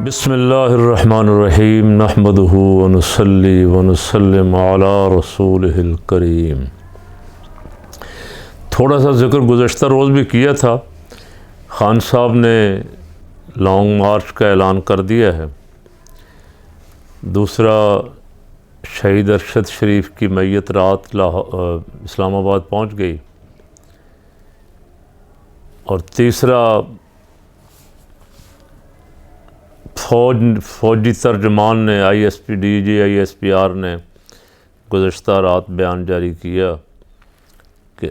بسم اللہ الرحمن الرحیم نحمدہ ونصلی ونسلم علی رسولہ الکریم۔ تھوڑا سا ذکر گزشتہ روز بھی کیا تھا۔ خان صاحب نے لانگ مارچ کا اعلان کر دیا ہے۔ دوسرا، شہید ارشد شریف کی میت رات اسلام آباد پہنچ گئی، اور تیسرا، فوجی ترجمان نے I S P D G I S P R نے گزشتہ رات بیان جاری کیا کہ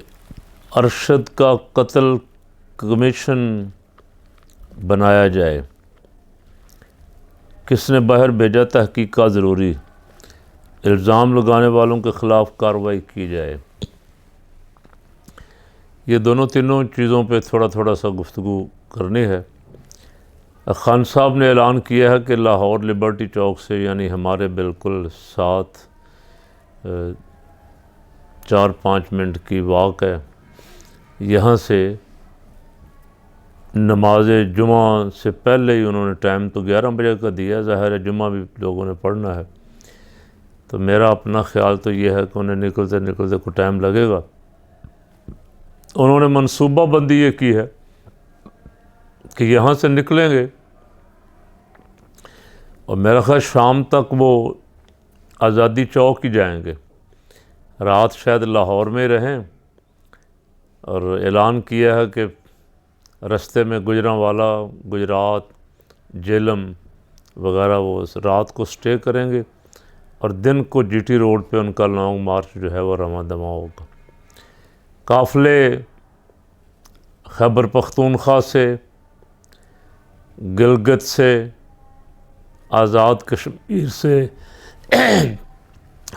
ارشد کا قتل کمیشن بنایا جائے۔ کس نے باہر بھیجا؟ تحقیقات ضروری، الزام لگانے والوں کے خلاف کارروائی کی جائے۔ یہ تینوں چیزوں پہ تھوڑا سا گفتگو کرنی ہے۔ خان صاحب نے اعلان کیا ہے کہ لاہور لبرٹی چوک سے، یعنی ہمارے بالکل ساتھ 4-5 منٹ کی واک ہے، یہاں سے نماز جمعہ سے پہلے ہی انہوں نے ٹائم تو 11 بجے کا دیا، ظاہر ہے جمعہ بھی لوگوں نے پڑھنا ہے، تو میرا اپنا خیال تو یہ ہے کہ انہیں نکلتے کو ٹائم لگے گا۔ انہوں نے منصوبہ بندی یہ کی ہے کہ یہاں سے نکلیں گے اور میرا خیال شام تک وہ آزادی چوک ہی جائیں گے، رات شاید لاہور میں رہیں، اور اعلان کیا ہے کہ رستے میں گجرانوالہ، گجرات، جہلم وغیرہ وہ رات کو سٹے کریں گے، اور دن کو جی ٹی روڈ پہ ان کا لانگ مارچ جو ہے وہ رواں دواں ہوگا۔ قافلے خیبر پختونخوا سے، گلگت سے، آزاد کشمیر سے،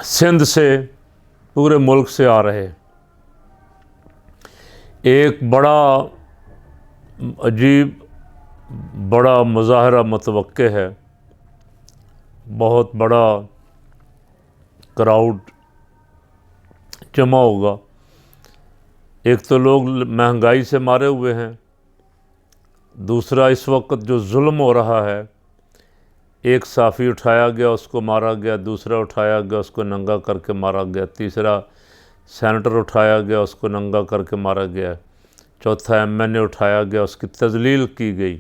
سندھ سے، پورے ملک سے آ رہے۔ ایک بڑا عجیب بڑا مظاہرہ متوقع ہے، بہت بڑا کراؤڈ جمع ہوگا۔ ایک تو لوگ مہنگائی سے مارے ہوئے ہیں، دوسرا اس وقت جو ظلم ہو رہا ہے، ایک صحافی اٹھایا گیا اس کو مارا گیا، دوسرا اٹھایا گیا اس کو ننگا کر کے مارا گیا، تیسرا سینیٹر اٹھایا گیا اس کو ننگا کر کے مارا گیا، چوتھا ایم این اے اٹھایا گیا اس کی تذلیل کی گئی۔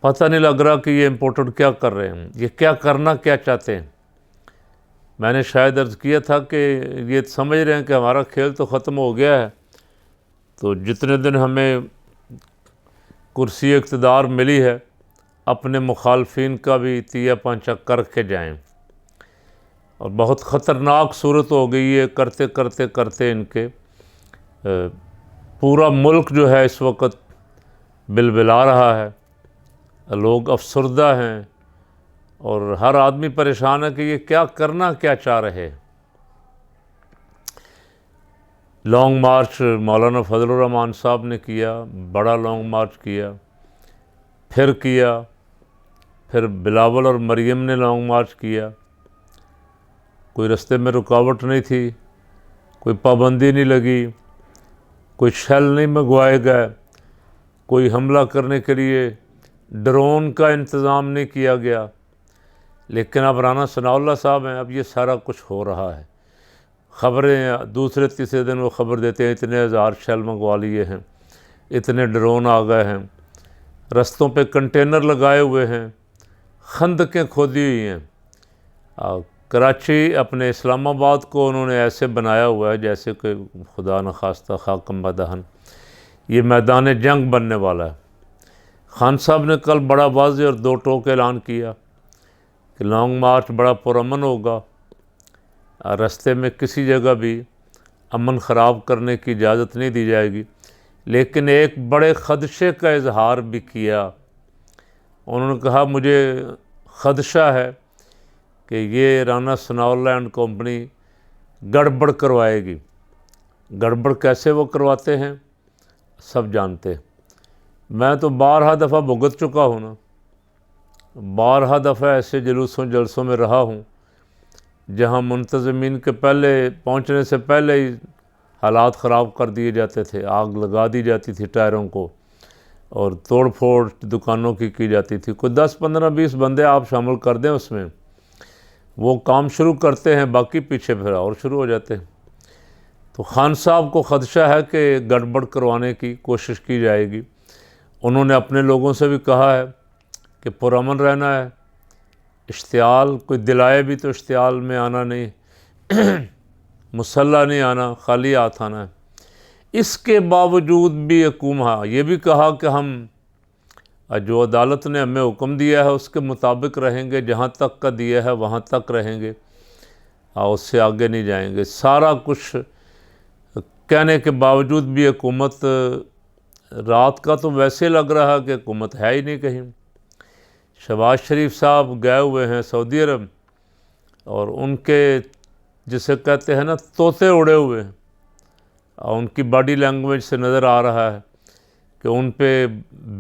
پتہ نہیں لگ رہا کہ یہ امپورٹڈ کیا کر رہے ہیں، یہ کیا کرنا کیا چاہتے ہیں۔ میں نے شاید عرض کیا تھا کہ یہ سمجھ رہے ہیں کہ ہمارا کھیل تو ختم ہو گیا ہے، تو جتنے دن ہمیں کرسی اقتدار ملی ہے، اپنے مخالفین کا بھی تیا پانچا کر کے جائیں، اور بہت خطرناک صورت ہو گئی ہے۔ کرتے ان کے پورا ملک جو ہے اس وقت بلبلا رہا ہے، لوگ افسردہ ہیں، اور ہر آدمی پریشان ہے کہ یہ کیا کرنا کیا چاہ رہے۔ لانگ مارچ مولانا فضل الرحمان صاحب نے کیا، بڑا لانگ مارچ کیا، پھر بلاول اور مریم نے لانگ مارچ کیا۔ کوئی رستے میں رکاوٹ نہیں تھی، کوئی پابندی نہیں لگی، کوئی شیل نہیں منگوائے گئے، کوئی حملہ کرنے کے لیے ڈرون کا انتظام نہیں کیا گیا۔ لیکن اب رانا ثناء اللہ صاحب ہیں، اب یہ سارا کچھ ہو رہا ہے۔ خبریں دوسرے تیسرے دن وہ خبر دیتے ہیں اتنے ہزار شیل منگوا لیے ہیں، اتنے ڈرون آ گئے ہیں، رستوں پہ کنٹینر لگائے ہوئے ہیں، خندقیں کھودی ہوئی ہیں۔ کراچی اپنے اسلام آباد کو انہوں نے ایسے بنایا ہوا ہے جیسے کہ خدا نخواستہ خاکم بدہن یہ میدان جنگ بننے والا ہے۔ خان صاحب نے کل بڑا واضح اور دو ٹوک اعلان کیا کہ لانگ مارچ بڑا پرامن ہوگا، رستے میں کسی جگہ بھی امن خراب کرنے کی اجازت نہیں دی جائے گی، لیکن ایک بڑے خدشے کا اظہار بھی کیا۔ انہوں نے کہا مجھے خدشہ ہے کہ یہ رانا ثناء اللہ اینڈ کمپنی گڑبڑ کروائے گی۔ گڑبڑ کیسے وہ کرواتے ہیں سب جانتے ہیں۔ میں تو بارہا دفعہ بھگت چکا ہوں نا، بارہا دفعہ ایسے جلسوں میں رہا ہوں جہاں منتظمین کے پہنچنے سے پہلے ہی حالات خراب کر دیے جاتے تھے، آگ لگا دی جاتی تھی ٹائروں کو، اور توڑ پھوڑ دکانوں کی جاتی تھی. کوئی 10 15 20 بندے آپ شامل کر دیں اس میں, وہ کام شروع کرتے ہیں, باقی پیچھے پھر اور شروع ہو جاتے ہیں. تو خان صاحب کو خدشہ ہے کہ گڑبڑ کروانے کی کوشش کی جائے گی. انہوں نے اپنے لوگوں سے بھی کہا ہے کہ پرامن رہنا ہے, اشتعال کوئی دلائے بھی تو اشتعال میں آنا نہیں, مسلح نہیں آنا, خالی ہاتھ آنا ہے. اس کے باوجود بھی حکومت یہ بھی کہا کہ ہم جو عدالت نے ہمیں حکم دیا ہے اس کے مطابق رہیں گے, جہاں تک کا دیا ہے وہاں تک رہیں گے, اس سے آگے نہیں جائیں گے. سارا کچھ کہنے کے باوجود بھی حکومت, رات کا تو ویسے لگ رہا کہ حکومت ہے ہی نہیں کہیں. شہباز شریف صاحب گئے ہوئے ہیں سعودی عرب, اور ان کے جسے کہتے ہیں نا طوطے اڑے ہوئے ہیں, ان کی باڈی لینگویج سے نظر آ رہا ہے کہ ان پہ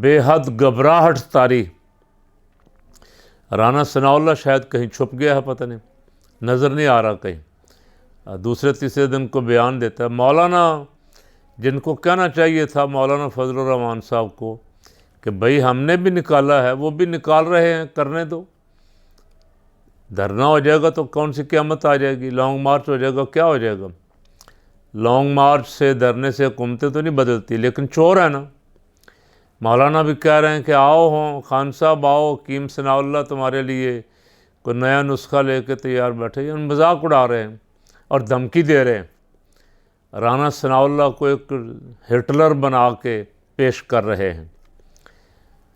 بے حد گھبراہٹ طاری. رانا ثناء اللہ شاید کہیں چھپ گیا ہے, پتہ نہیں, نظر نہیں آ رہا کہیں. دوسرے تیسرے دن کو بیان دیتا ہے. مولانا جن کو کہنا چاہیے تھا, مولانا فضل الرحمان صاحب کو, کہ بھئی ہم نے بھی نکالا ہے, وہ بھی نکال رہے ہیں, کرنے دو. دھرنا ہو جائے گا تو کون سی قیامت آ جائے گی, لانگ مارچ ہو جائے گا, کیا ہو جائے گا. لانگ مارچ سے, دھرنے سے حکومتیں تو نہیں بدلتی, لیکن چور ہے نا. مولانا بھی کہہ رہے ہیں کہ آؤ ہوں خان صاحب آؤ, حکیم ثناء اللہ تمہارے لیے کوئی نیا نسخہ لے کے تیار بیٹھے. ان مذاق اڑا رہے ہیں اور دھمکی دے رہے ہیں. رانا ثناء اللہ کو ایک ہٹلر بنا کے پیش کر رہے ہیں,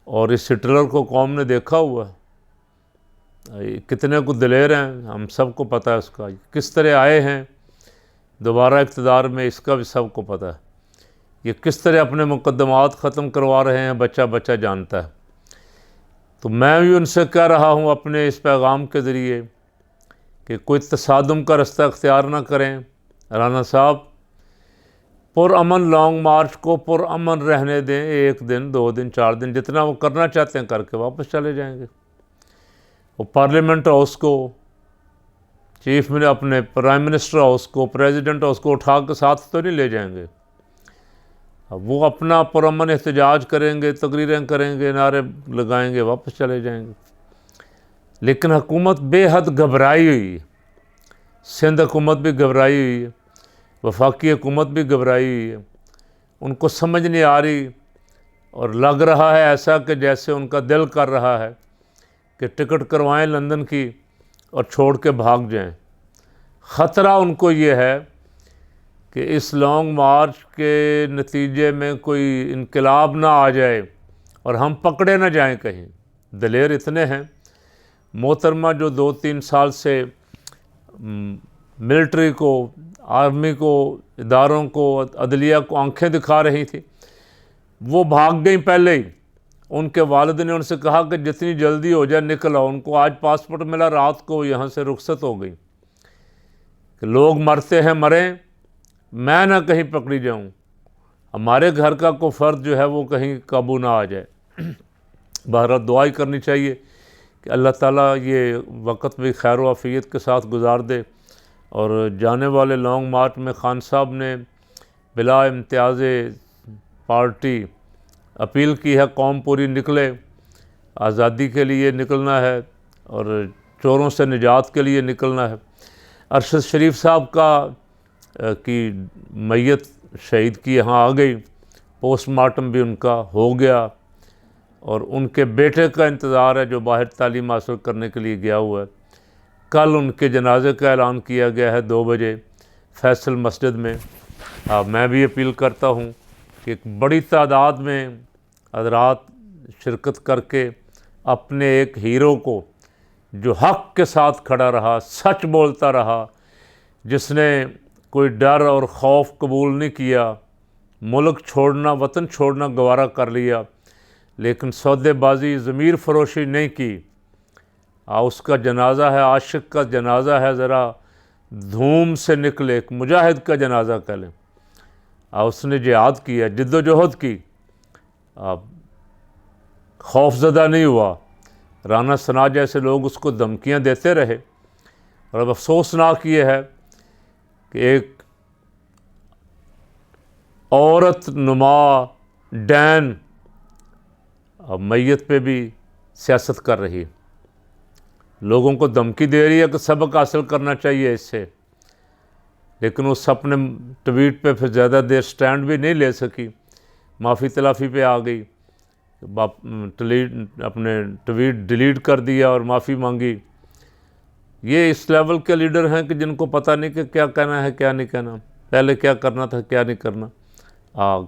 اور اس ہٹلر کو قوم نے دیکھا ہوا ہے, کتنے کو دلیر ہیں, ہم سب کو پتہ ہے اس کا, کس طرح آئے ہیں دوبارہ اقتدار میں, اس کا بھی سب کو پتہ ہے. یہ کس طرح اپنے مقدمات ختم کروا رہے ہیں, بچہ بچہ جانتا ہے. تو میں بھی ان سے کہہ رہا ہوں اپنے اس پیغام کے ذریعے کہ کوئی تصادم کا رستہ اختیار نہ کریں. رانا صاحب پرامن لانگ مارچ کو پرامن رہنے دیں, 1 دن 2 دن 4 دن جتنا وہ کرنا چاہتے ہیں کر کے واپس چلے جائیں گے. وہ پارلیمنٹ ہاؤس کو, چیف میں اپنے پرائم منسٹر ہاؤس کو, پریزیڈنٹ ہاؤس کو اٹھا کے ساتھ تو نہیں لے جائیں گے. وہ اپنا پرامن احتجاج کریں گے, تقریریں کریں گے, نعرے لگائیں گے, واپس چلے جائیں گے. لیکن حکومت بے حد گھبرائی ہوئی ہے, سندھ حکومت بھی گھبرائی ہوئی ہے, وفاقی حکومت بھی گھبرائی ہوئی ہے. ان کو سمجھ نہیں آ رہی, اور لگ رہا ہے ایسا کہ جیسے ان کا دل کر رہا ہے کہ ٹکٹ کروائیں لندن کی اور چھوڑ کے بھاگ جائیں. خطرہ ان کو یہ ہے کہ اس لانگ مارچ کے نتیجے میں کوئی انقلاب نہ آ جائے اور ہم پکڑے نہ جائیں کہیں. دلیر اتنے ہیں. محترمہ جو 2-3 سال سے ملٹری کو, آرمی کو, اداروں کو, عدلیہ کو آنکھیں دکھا رہی تھی, وہ بھاگ گئیں پہلے ہی. ان کے والد نے ان سے کہا کہ جتنی جلدی ہو جائے نکل آؤ. ان کو آج پاسپورٹ ملا, رات کو یہاں سے رخصت ہو گئی کہ لوگ مرتے ہیں مریں, میں نہ کہیں پکڑی جاؤں, ہمارے گھر کا کوئی فرد جو ہے وہ کہیں قابو نہ آ جائے. بہرحال دعائی کرنی چاہیے کہ اللہ تعالیٰ یہ وقت بھی خیر و عافیت کے ساتھ گزار دے. اور جانے والے لانگ مارچ میں خان صاحب نے بلا امتیاز پارٹی اپیل کی ہے, قوم پوری نکلے, آزادی کے لیے نکلنا ہے اور چوروں سے نجات کے لیے نکلنا ہے. ارشد شریف صاحب کی میت شہید کی یہاں آ گئی, پوسٹ مارٹم بھی ان کا ہو گیا, اور ان کے بیٹے کا انتظار ہے جو باہر تعلیم حاصل کرنے کے لیے گیا ہوا ہے. کل ان کے جنازے کا اعلان کیا گیا ہے 2 بجے فیصل مسجد میں. میں بھی اپیل کرتا ہوں کہ ایک بڑی تعداد میں حضرات شرکت کر کے اپنے ایک ہیرو کو, جو حق کے ساتھ کھڑا رہا, سچ بولتا رہا, جس نے کوئی ڈر اور خوف قبول نہیں کیا, ملک چھوڑنا, وطن چھوڑنا گوارا کر لیا, لیکن سودے بازی, ضمیر فروشی نہیں کی, اس کا جنازہ ہے, عاشق کا جنازہ ہے, ذرا دھوم سے نکلے, ایک مجاہد کا جنازہ کہہ لیں. اس نے جہاد کیا, جد و جہد کی, خوف زدہ نہیں ہوا. رانا ثناء جیسے لوگ اس کو دھمکیاں دیتے رہے, اور اب افسوسناک یہ ہے کہ ایک عورت نما ڈین اب میت پہ بھی سیاست کر رہی ہے، لوگوں کو دھمکی دے رہی ہے کہ سبق حاصل کرنا چاہیے اس سے، لیکن اس اپنے ٹویٹ پہ پھر زیادہ دیر سٹینڈ بھی نہیں لے سکی، معافی تلافی پہ آ گئی، اپنے ٹویٹ ڈیلیٹ کر دیا اور معافی مانگی۔ یہ اس لیول کے لیڈر ہیں کہ جن کو پتہ نہیں کہ کیا کہنا ہے کیا نہیں کہنا، پہلے کیا کرنا تھا کیا نہیں کرنا۔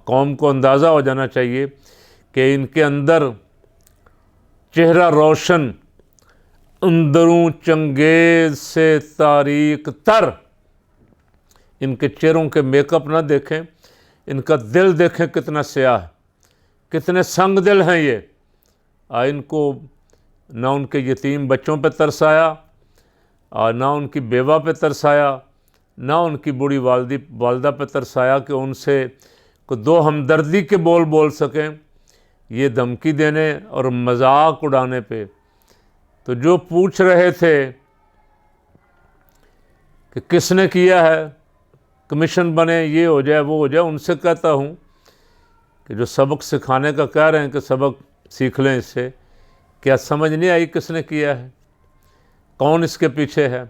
قوم کو اندازہ ہو جانا چاہیے کہ ان کے اندر چہرہ روشن، اندروں چنگیز سے تاریک تر، ان کے چہروں کے میک اپ نہ دیکھیں، ان کا دل دیکھیں کتنا سیاہ ہے، کتنے سنگ دل ہیں یہ۔ ان کو نہ ان کے یتیم بچوں پہ ترس آیا، نہ ان کی بیوہ پہ ترس آیا، نہ ان کی بوڑھی والدہ پہ ترس آیا کہ ان سے دو ہمدردی کے بول سکیں، یہ دھمکی دینے اور مذاق اڑانے پہ۔ تو جو پوچھ رہے تھے کہ کس نے کیا ہے، کمیشن بنے، یہ ہو جائے وہ ہو جائے، ان سے کہتا ہوں کہ جو سبق سکھانے کا کہہ رہے ہیں کہ سبق سیکھ لیں اس سے، کیا سمجھ نہیں آئی کس نے کیا ہے، کون اس کے پیچھے ہے،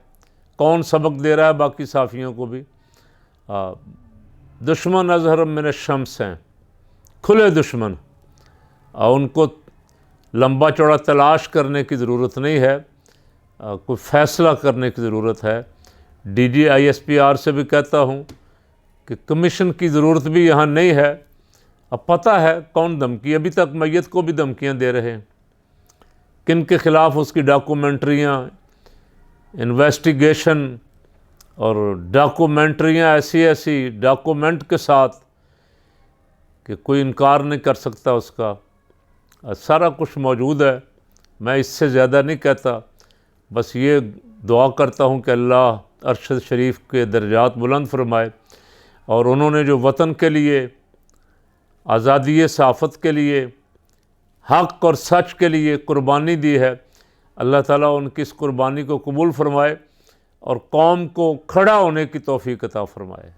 کون سبق دے رہا ہے باقی صحافیوں کو بھی؟ دشمن اظہر من الشمس ہیں، کھلے دشمن، اور ان کو لمبا چوڑا تلاش کرنے کی ضرورت نہیں ہے، کوئی فیصلہ کرنے کی ضرورت ہے۔ D G I S P R سے بھی کہتا ہوں کہ کمیشن کی ضرورت بھی یہاں نہیں ہے، اب پتہ ہے کون دھمکی، ابھی تک میت کو بھی دھمکیاں دے رہے ہیں، کن کے خلاف اس کی ڈاکومنٹریاں، انویسٹیگیشن اور ڈاکومنٹریاں ایسی ڈاکومنٹ کے ساتھ کہ کوئی انکار نہیں کر سکتا اس کا، سارا کچھ موجود ہے۔ میں اس سے زیادہ نہیں کہتا، بس یہ دعا کرتا ہوں کہ اللہ ارشد شریف کے درجات بلند فرمائے، اور انہوں نے جو وطن کے لیے، آزادی صحافت کے لیے، حق اور سچ کے لیے قربانی دی ہے، اللہ تعالیٰ ان کی اس قربانی کو قبول فرمائے اور قوم کو کھڑا ہونے کی توفیق عطا فرمائے۔